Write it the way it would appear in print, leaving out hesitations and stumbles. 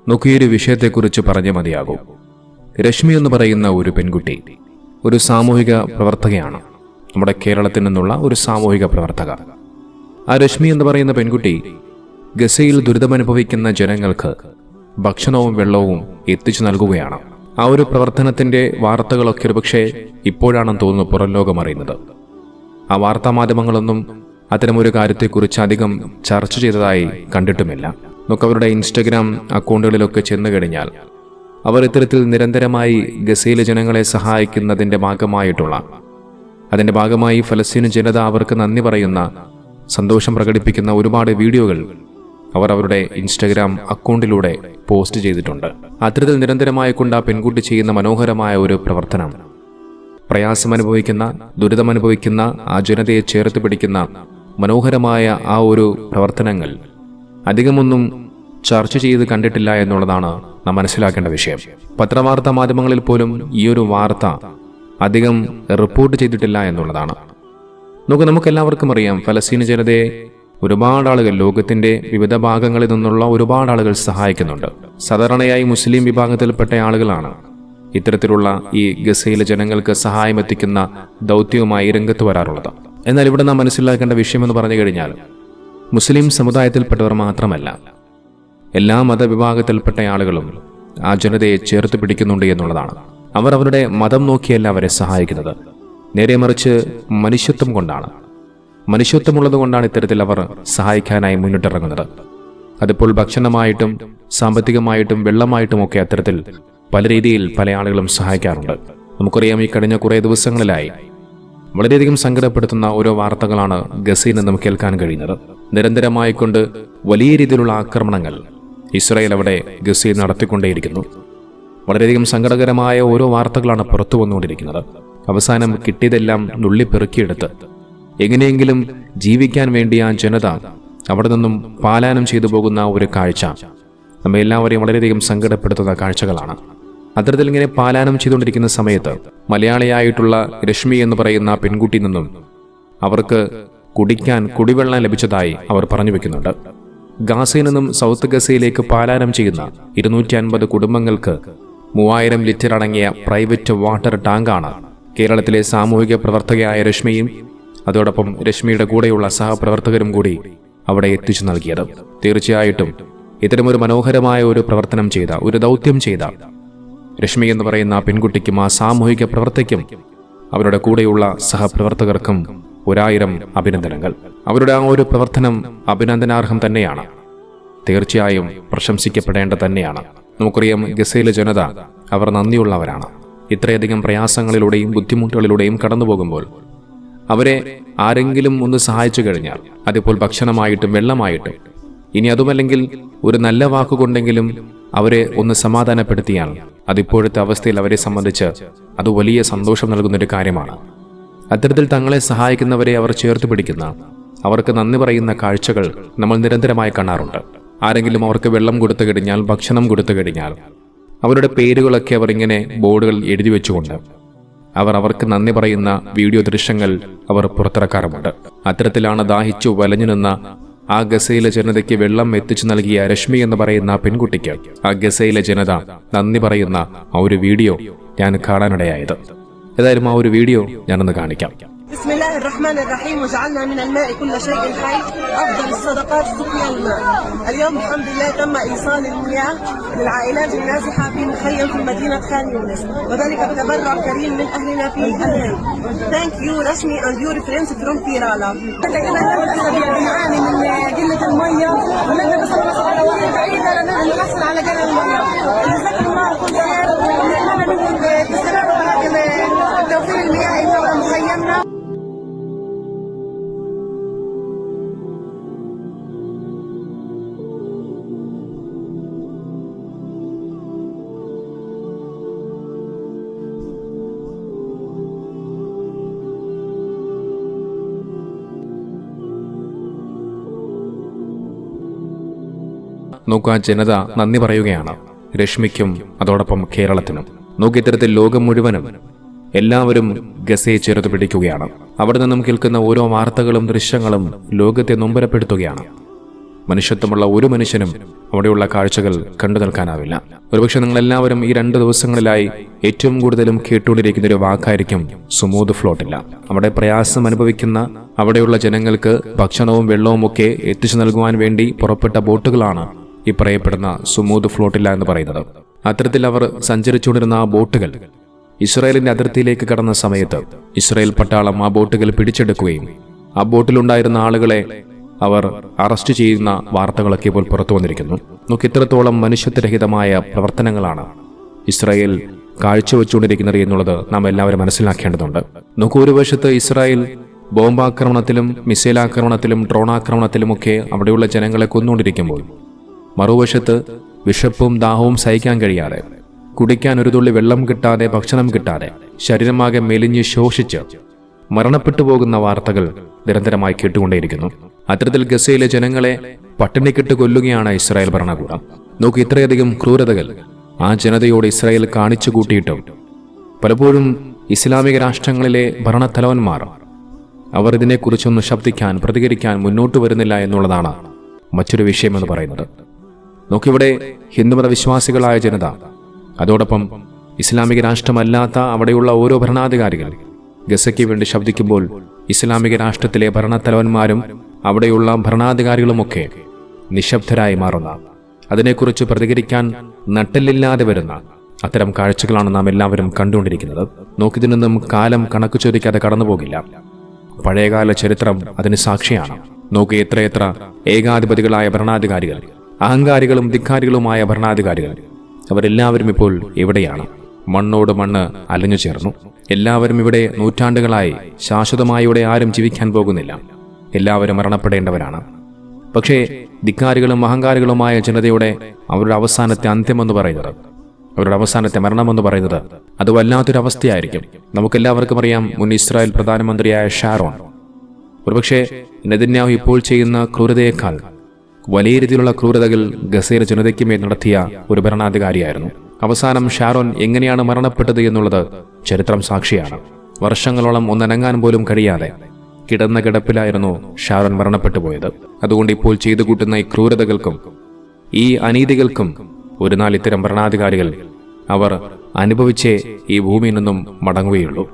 നോക്കിയൊരു വിഷയത്തെക്കുറിച്ച് പറഞ്ഞേ മതിയാകൂ. രശ്മി എന്ന് പറയുന്ന ഒരു പെൺകുട്ടി ഒരു സാമൂഹിക പ്രവർത്തകയാണ്. നമ്മുടെ കേരളത്തിൽ നിന്നുള്ള ഒരു സാമൂഹിക പ്രവർത്തക. ആ രശ്മി എന്ന് പറയുന്ന പെൺകുട്ടി ഗസയിൽ ദുരിതമനുഭവിക്കുന്ന ജനങ്ങൾക്ക് ഭക്ഷണവും വെള്ളവും എത്തിച്ചു നൽകുകയാണ്. ആ ഒരു പ്രവർത്തനത്തിന്റെ വാർത്തകളൊക്കെ ഒരുപക്ഷെ ഇപ്പോഴാണെന്ന് തോന്നുന്നു പുറം ലോകം അറിയുന്നത്. ആ വാർത്താമാധ്യമങ്ങളൊന്നും അത്തരമൊരു കാര്യത്തെക്കുറിച്ച് അധികം ചർച്ച ചെയ്തതായി കണ്ടിട്ടുമില്ല. നമുക്ക് അവരുടെ ഇൻസ്റ്റഗ്രാം അക്കൗണ്ടുകളിലൊക്കെ ചെന്നു കഴിഞ്ഞാൽ അവർ ഇത്തരത്തിൽ നിരന്തരമായി ഗസയിലെ ജനങ്ങളെ സഹായിക്കുന്നതിൻ്റെ ഭാഗമായി ഫലസ്തീൻ ജനത അവർക്ക് നന്ദി പറയുന്ന, സന്തോഷം പ്രകടിപ്പിക്കുന്ന ഒരുപാട് വീഡിയോകൾ അവർ അവരുടെ ഇൻസ്റ്റഗ്രാം അക്കൗണ്ടിലൂടെ പോസ്റ്റ് ചെയ്തിട്ടുണ്ട്. അത്തരത്തിൽ നിരന്തരമായി കൊണ്ട് ആ പെൺകുട്ടി ചെയ്യുന്ന മനോഹരമായ ഒരു പ്രവർത്തനം, പ്രയാസമനുഭവിക്കുന്ന, ദുരിതമനുഭവിക്കുന്ന ആ ജനതയെ ചേർത്ത് പിടിക്കുന്ന മനോഹരമായ ആ ഒരു പ്രവർത്തനങ്ങൾ അധികമൊന്നും ചർച്ച ചെയ്ത് കണ്ടിട്ടില്ല എന്നുള്ളതാണ് നാം മനസ്സിലാക്കേണ്ട വിഷയം. പത്രവാർത്താ മാധ്യമങ്ങളിൽ പോലും ഈ ഒരു വാർത്ത അധികം റിപ്പോർട്ട് ചെയ്തിട്ടില്ല എന്നുള്ളതാണ്. നമുക്കെല്ലാവർക്കും അറിയാം, ഫലസ്തീൻ ജനതയെ ഒരുപാട് ആളുകൾ, ലോകത്തിന്റെ വിവിധ ഭാഗങ്ങളിൽ നിന്നുള്ള ഒരുപാട് ആളുകൾ സഹായിക്കുന്നുണ്ട്. സാധാരണയായി മുസ്ലിം വിഭാഗത്തിൽപ്പെട്ട ആളുകളാണ് ഇത്തരത്തിലുള്ള ഈ ഗസയിലെ ജനങ്ങൾക്ക് സഹായം എത്തിക്കുന്ന ദൗത്യവുമായി രംഗത്ത് വരാറുള്ളത്. എന്നാൽ ഇവിടെ നാം മനസ്സിലാക്കേണ്ട വിഷയമെന്ന് പറഞ്ഞു കഴിഞ്ഞാൽ, മുസ്ലിം സമുദായത്തിൽപ്പെട്ടവർ മാത്രമല്ല, എല്ലാ മതവിഭാഗത്തിൽപ്പെട്ട ആളുകളും ആ ജനതയെ ചേർത്ത് പിടിക്കുന്നുണ്ട് എന്നുള്ളതാണ്. അവർ അവരുടെ മതം നോക്കിയല്ല അവരെ സഹായിക്കുന്നത്, നേരെ മറിച്ച് മനുഷ്യത്വം കൊണ്ടാണ്. മനുഷ്യത്വമുള്ളത് കൊണ്ടാണ് ഇത്തരത്തിൽ അവർ സഹായിക്കാനായി മുന്നിട്ടിറങ്ങുന്നത്. അതിപ്പോൾ ഭക്ഷണമായിട്ടും സാമ്പത്തികമായിട്ടും വെള്ളമായിട്ടും ഒക്കെ അത്തരത്തിൽ പല രീതിയിൽ പല ആളുകളും സഹായിക്കാറുണ്ട്. നമുക്കറിയാം, ഈ കഴിഞ്ഞ കുറേ ദിവസങ്ങളിലായി വളരെയധികം സങ്കടപ്പെടുത്തുന്ന ഓരോ വാർത്തകളാണ് ഗസയിൽ നിന്നും കേൾക്കാൻ കഴിയുന്നത്. നിരന്തരമായിക്കൊണ്ട് വലിയ രീതിയിലുള്ള ആക്രമണങ്ങൾ ഇസ്രായേൽ അവിടെ ഗസയിൽ നടത്തിക്കൊണ്ടേയിരിക്കുന്നു. വളരെയധികം സങ്കടകരമായ ഓരോ വാർത്തകളാണ് പുറത്തു വന്നുകൊണ്ടിരിക്കുന്നത്. അവസാനം കിട്ടിയതെല്ലാം നുള്ളിപ്പെറുക്കിയെടുത്ത് എങ്ങനെയെങ്കിലും ജീവിക്കാൻ വേണ്ടി ആ ജനത അവിടെ നിന്നും പാലായനം ചെയ്തു പോകുന്ന ഒരു കാഴ്ച നമ്മെ എല്ലാവരെയും വളരെയധികം സങ്കടപ്പെടുത്തുന്ന കാഴ്ചകളാണ്. അത്തരത്തിൽ ഇങ്ങനെ പാലായനം ചെയ്തുകൊണ്ടിരിക്കുന്ന സമയത്ത് മലയാളിയായിട്ടുള്ള രശ്മി എന്ന് പറയുന്ന പെൺകുട്ടിയിൽ നിന്നും അവർക്ക് കുടിക്കാൻ കുടിവെള്ളം ലഭിച്ചതായി അവർ പറഞ്ഞു വെക്കുന്നുണ്ട്. ഗാസയിൽ നിന്നും സൗത്ത് ഗസയിലേക്ക് പാലായനം ചെയ്യുന്ന 250 കുടുംബങ്ങൾക്ക് 3000 ലിറ്റർ അടങ്ങിയ പ്രൈവറ്റ് വാട്ടർ ടാങ്കാണ് കേരളത്തിലെ സാമൂഹിക പ്രവർത്തകയായ രശ്മിയും അതോടൊപ്പം രശ്മിയുടെ കൂടെയുള്ള സഹപ്രവർത്തകരും കൂടി അവിടെ എത്തിച്ചു നൽകിയത്. തീർച്ചയായിട്ടും ഇത്തരമൊരു മനോഹരമായ ഒരു പ്രവർത്തനം ചെയ്ത, ഒരു ദൗത്യം ചെയ്ത രശ്മി എന്ന് പറയുന്ന പെൺകുട്ടിക്കും ആ സാമൂഹിക പ്രവർത്തകയ്ക്കും അവരുടെ കൂടെയുള്ള സഹപ്രവർത്തകർക്കും 1000 അഭിനന്ദനങ്ങൾ. അവരുടെ ആ ഒരു പ്രവർത്തനം അഭിനന്ദനാർഹം തന്നെയാണ്, തീർച്ചയായും പ്രശംസിക്കപ്പെടേണ്ട തന്നെയാണ്. നമുക്കറിയാം, ഗസയിലെ ജനത അവർ നന്ദിയുള്ളവരാണ്. ഇത്രയധികം പ്രയാസങ്ങളിലൂടെയും ബുദ്ധിമുട്ടുകളിലൂടെയും കടന്നുപോകുമ്പോൾ അവരെ ആരെങ്കിലും ഒന്ന് സഹായിച്ചു കഴിഞ്ഞാൽ, അതിപ്പോൾ ഭക്ഷണമായിട്ടും വെള്ളമായിട്ടും, ഇനി അതുമല്ലെങ്കിൽ ഒരു നല്ല വാക്കുകൊണ്ടെങ്കിലും അവരെ ഒന്ന് സമാധാനപ്പെടുത്തിയാൽ അതിപ്പോഴത്തെ അവസ്ഥയിൽ അവരെ സംബന്ധിച്ച് അത് വലിയ സന്തോഷം നൽകുന്നൊരു കാര്യമാണ്. അത്തരത്തിൽ തങ്ങളെ സഹായിക്കുന്നവരെ അവർ ചേർത്ത് പിടിക്കുന്ന, അവർക്ക് നന്ദി പറയുന്ന കാഴ്ചകൾ നമ്മൾ നിരന്തരമായി കാണാറുണ്ട്. ആരെങ്കിലും അവർക്ക് വെള്ളം കൊടുത്തു കഴിഞ്ഞാൽ, ഭക്ഷണം കൊടുത്തു കഴിഞ്ഞാൽ അവരുടെ പേരുകളൊക്കെ അവർ ഇങ്ങനെ ബോർഡുകൾ എഴുതി വെച്ചുകൊണ്ട് അവർക്ക് നന്ദി പറയുന്ന വീഡിയോ ദൃശ്യങ്ങൾ അവർ പുറത്തിറക്കാറുമുണ്ട്. അത്തരത്തിലാണ് ദാഹിച്ചു വലഞ്ഞു നിന്ന ആ ഗസയിലെ ജനതയ്ക്ക് വെള്ളം എത്തിച്ചു നൽകിയ രശ്മി എന്ന് പറയുന്ന പെൺകുട്ടിക്ക് ആ ഗസയിലെ ജനത നന്ദി പറയുന്ന ആ ഒരു വീഡിയോ ഞാൻ കാണാനിടയായത്. ഏതായാലും ആ ഒരു വീഡിയോ ഞാനൊന്ന് കാണിക്കാം. بسم الله الرحمن الرحيم وجعلنا من الماء كل شيء حي أفضل الصدقات سقيا الماء. اليوم الحمد لله تم إيصال المياه للعائلات النازحة في مخيم في مدينة خان يونس، وذلك بتبرع كريم من أهلنا في الهند. Thank you Rashmi and your friends from Kerala. نعاني من قلة المية ونحن نتخلص على وقت بعيد لنحصل على قلة المية. جزاكم الله كل خير ونتمنى منكم تستمروا بهذا توفير المياه إلى مخيمنا. നോക്കൂ, ആ ജനത നന്ദി പറയുകയാണ് രശ്മിക്കും അതോടൊപ്പം കേരളത്തിനും. നോക്കി, ഇത്തരത്തിൽ ലോകം മുഴുവനും എല്ലാവരും ഗസയെ ചേർത്ത് പിടിക്കുകയാണ്. അവിടെ നിന്നും കേൾക്കുന്ന ഓരോ വാർത്തകളും ദൃശ്യങ്ങളും ലോകത്തെ നൊമ്പരപ്പെടുത്തുകയാണ്. മനുഷ്യത്വമുള്ള ഒരു മനുഷ്യനും അവിടെയുള്ള കാഴ്ചകൾ കണ്ടു നിൽക്കാനാവില്ല. ഒരുപക്ഷെ നിങ്ങളെല്ലാവരും ഈ 2 ദിവസങ്ങളിലായി ഏറ്റവും കൂടുതലും കേട്ടുകൊണ്ടിരിക്കുന്ന ഒരു വാക്കായിരിക്കും സുമൂദ് ഫ്ലോട്ടില്ല. അവിടെ പ്രയാസം അനുഭവിക്കുന്ന അവിടെയുള്ള ജനങ്ങൾക്ക് ഭക്ഷണവും വെള്ളവും ഒക്കെ എത്തിച്ചു നൽകുവാൻ വേണ്ടി പുറപ്പെട്ട ബോട്ടുകളാണ് ഈ പറയപ്പെടുന്ന സുമൂദ് ഫ്ലോട്ടില്ല എന്ന് പറയുന്നത്. അത്തരത്തിൽ അവർ സഞ്ചരിച്ചുകൊണ്ടിരുന്ന ആ ബോട്ടുകൾ ഇസ്രായേലിന്റെ അതിർത്തിയിലേക്ക് കടന്ന സമയത്ത് ഇസ്രായേൽ പട്ടാളം ആ ബോട്ടുകൾ പിടിച്ചെടുക്കുകയും ആ ബോട്ടിലുണ്ടായിരുന്ന ആളുകളെ അവർ അറസ്റ്റ് ചെയ്യുന്ന വാർത്തകളൊക്കെ ഇപ്പോൾ പുറത്തു വന്നിരിക്കുന്നു. നമുക്ക് ഇത്രത്തോളം മനുഷ്യത്വരഹിതമായ പ്രവർത്തനങ്ങളാണ് ഇസ്രായേൽ കാഴ്ചവെച്ചുകൊണ്ടിരിക്കുന്നത് എന്നുള്ളത് നാം എല്ലാവരും മനസ്സിലാക്കേണ്ടതുണ്ട്. നമുക്ക് ഒരു വശത്ത് ഇസ്രായേൽ ബോംബാക്രമണത്തിലും മിസൈലാക്രമണത്തിലും ഡ്രോണാക്രമണത്തിലുമൊക്കെ അവിടെയുള്ള ജനങ്ങളെ കൊന്നുകൊണ്ടിരിക്കുമ്പോൾ, മറുവശത്ത് വിശപ്പും ദാഹവും സഹിക്കാൻ കഴിയാതെ, കുടിക്കാൻ ഒരു തുള്ളി വെള്ളം കിട്ടാതെ, ഭക്ഷണം കിട്ടാതെ, ശരീരമാകെ മെലിഞ്ഞ് ശോഷിച്ച് മരണപ്പെട്ടു പോകുന്ന വാർത്തകൾ നിരന്തരമായി കേട്ടുകൊണ്ടേയിരിക്കുന്നു. അത്തരത്തിൽ ഗസയിലെ ജനങ്ങളെ പട്ടിണിക്കിട്ട് കൊല്ലുകയാണ് ഇസ്രായേൽ ഭരണകൂടം. നോക്ക്, ഇത്രയധികം ക്രൂരതകൾ ആ ജനതയോട് ഇസ്രായേൽ കാണിച്ചു കൂട്ടിയിട്ടും പലപ്പോഴും ഇസ്ലാമിക രാഷ്ട്രങ്ങളിലെ ഭരണത്തലവന്മാർ അവർ ഇതിനെക്കുറിച്ചൊന്ന് ശബ്ദിക്കാൻ, പ്രതികരിക്കാൻ മുന്നോട്ട് വരുന്നില്ല എന്നുള്ളതാണ് മറ്റൊരു വിഷയമെന്ന് പറയുന്നത്. നോക്കിവിടെ ഹിന്ദുമത വിശ്വാസികളായ ജനത, അതോടൊപ്പം ഇസ്ലാമിക രാഷ്ട്രമല്ലാത്ത അവിടെയുള്ള ഓരോ ഭരണാധികാരികൾ ഗസയ്ക്ക് വേണ്ടി ശബ്ദിക്കുമ്പോൾ ഇസ്ലാമിക രാഷ്ട്രത്തിലെ ഭരണത്തലവന്മാരും അവിടെയുള്ള ഭരണാധികാരികളുമൊക്കെ നിശബ്ദരായി മാറുന്ന, അതിനെക്കുറിച്ച് പ്രതികരിക്കാൻ നട്ടെല്ലില്ലാതെ വരുന്ന അത്തരം കാഴ്ചകളാണ് നാം എല്ലാവരും കണ്ടുകൊണ്ടിരിക്കുന്നത്. നോക്കിതിൽ നിന്നും കാലം കണക്ക് ചോദിക്കാതെ കടന്നുപോകില്ല. പഴയകാല ചരിത്രം അതിന് സാക്ഷിയാണ്. നോക്കി, എത്രയെത്ര ഏകാധിപതികളായ ഭരണാധികാരികൾ, അഹങ്കാരികളും ധിക്കാരികളുമായ ഭരണാധികാരികൾ, അവരെല്ലാവരും ഇപ്പോൾ എവിടെയാണ്? മണ്ണോട് മണ്ണ് അലിഞ്ഞു ചേർന്നു. എല്ലാവരും ഇവിടെ നൂറ്റാണ്ടുകളായി ശാശ്വതമായി ഇവിടെ ആരും ജീവിക്കാൻ പോകുന്നില്ല. എല്ലാവരും മരണപ്പെടേണ്ടവരാണ്. പക്ഷേ ധിക്കാരികളും അഹങ്കാരികളുമായ ജനതയുടെ അവരുടെ അവസാനത്തെ അന്ത്യമെന്ന് പറയുന്നത്, അവരുടെ അവസാനത്തെ മരണമെന്ന് പറയുന്നത്, അത് വല്ലാത്തൊരവസ്ഥയായിരിക്കും. നമുക്കെല്ലാവർക്കും അറിയാം, മുൻ ഇസ്രായേൽ പ്രധാനമന്ത്രിയായ ഷാരോൺ ഒരുപക്ഷെ നെതന്യാഹു ഇപ്പോൾ ചെയ്യുന്ന ക്രൂരതയേക്കാൾ വലിയ രീതിയിലുള്ള ക്രൂരതകൾ ഗസയിലെ ജനതയ്ക്ക് മേൽ നടത്തിയ ഒരു ഭരണാധികാരിയായിരുന്നു. അവസാനം ഷാരോൺ എങ്ങനെയാണ് മരണപ്പെട്ടത് എന്നുള്ളത് ചരിത്രം സാക്ഷിയാണ്. വർഷങ്ങളോളം ഒന്നനങ്ങാൻ പോലും കഴിയാതെ കിടന്ന കിടപ്പിലായിരുന്നു ഷാരോൺ മരണപ്പെട്ടു പോയത്. അതുകൊണ്ട് ഇപ്പോൾ ചെയ്തു കൂട്ടുന്ന ഈ ക്രൂരതകൾക്കും ഈ അനീതികൾക്കും ഒരു നാൾ ഇത്തരം ഭരണാധികാരികൾ അവർ അനുഭവിച്ചേ ഈ ഭൂമിയിൽ നിന്നും മടങ്ങുകയുള്ളൂ.